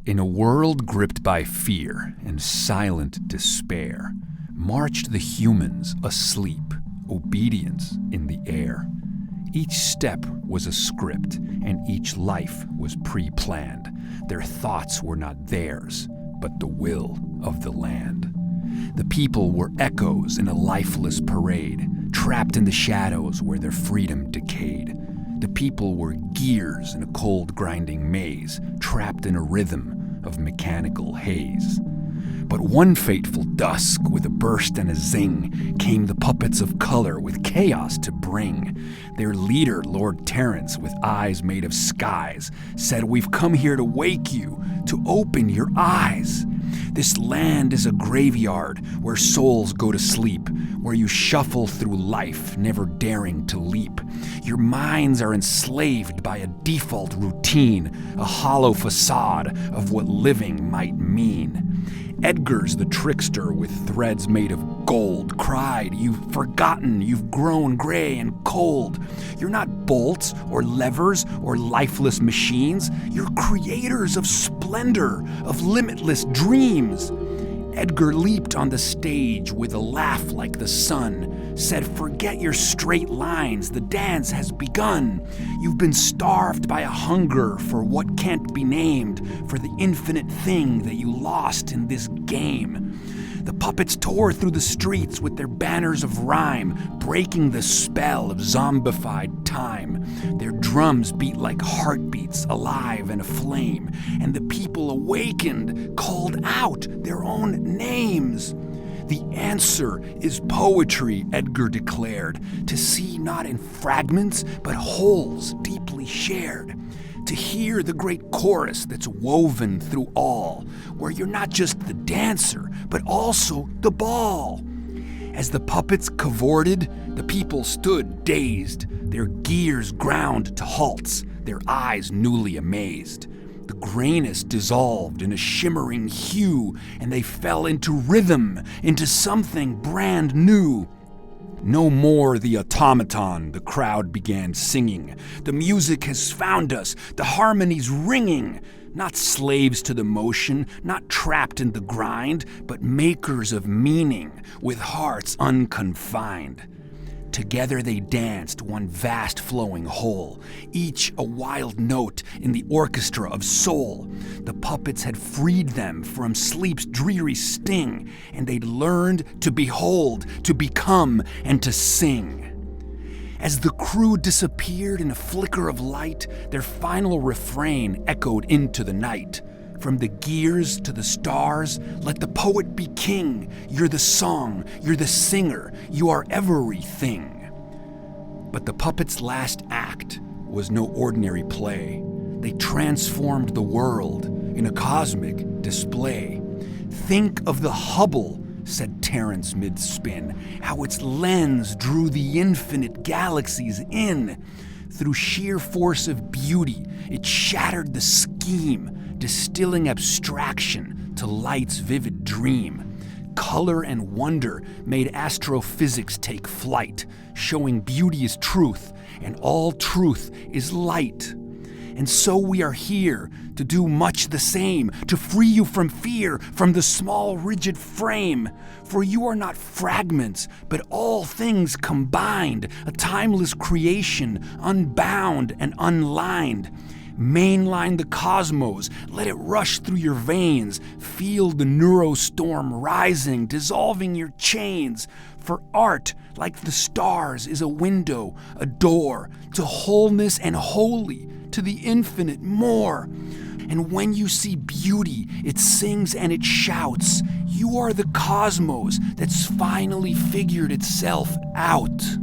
In a world gripped by fear and silent despair, marched the humans asleep, obedience in the air. Each step was a script, and each life was pre-planned. Their thoughts were not theirs, but the will of the land. The people were echoes in a lifeless parade, trapped in the shadows where their freedom decayed. The people were gears in a cold grinding maze, trapped in a rhythm of mechanical haze. But one fateful dusk, with a burst and a zing, came the puppets of color with chaos to bring. Their leader, Lord Terrence, with eyes made of skies, said, "We've come here to wake you, to open your eyes. This land is a graveyard where souls go to sleep, where you shuffle through life, never daring to leap. Your minds are enslaved by a default routine, a hollow facade of what living might mean." Edgar's the trickster with threads made of gold cried, "You've forgotten, you've grown gray and cold. You're not bolts or levers or lifeless machines. You're creators of splendor, of limitless dreams." Edgar leaped on the stage with a laugh like the sun, said, "Forget your straight lines, the dance has begun. You've been starved by a hunger for what can't be named, for the infinite thing that you lost in this game." The puppets tore through the streets with their banners of rhyme, breaking the spell of zombified time. Their drums beat like heartbeats, alive and aflame, and the people awakened, called out their own names. "The answer is poetry," Edgar declared, "to see not in fragments, but wholes deeply shared. To hear the great chorus that's woven through all, where you're not just the dancer, but also the ball." As the puppets cavorted, the people stood dazed, their gears ground to halts, their eyes newly amazed. The grayness dissolved in a shimmering hue, and they fell into rhythm, into something brand new. "No more the automaton," the crowd began singing. "The music has found us, the harmony's ringing. Not slaves to the motion, not trapped in the grind, but makers of meaning, with hearts unconfined." Together they danced, one vast flowing whole, each a wild note in the orchestra of soul. The puppets had freed them from sleep's dreary sting, and they'd learned to behold, to become, and to sing. As the crew disappeared in a flicker of light, their final refrain echoed into the night. "From the gears to the stars, let the poet be king. You're the song, you're the singer, you are everything." But the puppets' last act was no ordinary play. They transformed the world in a cosmic display. "Think of the Hubble," said Terrence mid-spin, "how its lens drew the infinite galaxies in. Through sheer force of beauty, it shattered the scheme, distilling abstraction to light's vivid dream. Color and wonder made astrophysics take flight, showing beauty is truth, and all truth is light. And so we are here to do much the same, to free you from fear, from the small rigid frame. For you are not fragments, but all things combined, a timeless creation, unbound and unlined. Mainline the cosmos, let it rush through your veins. Feel the neurostorm rising, dissolving your chains. For art, like the stars, is a window, a door, to wholeness and holy, to the infinite more. And when you see beauty, it sings and it shouts. You are the cosmos that's finally figured itself out."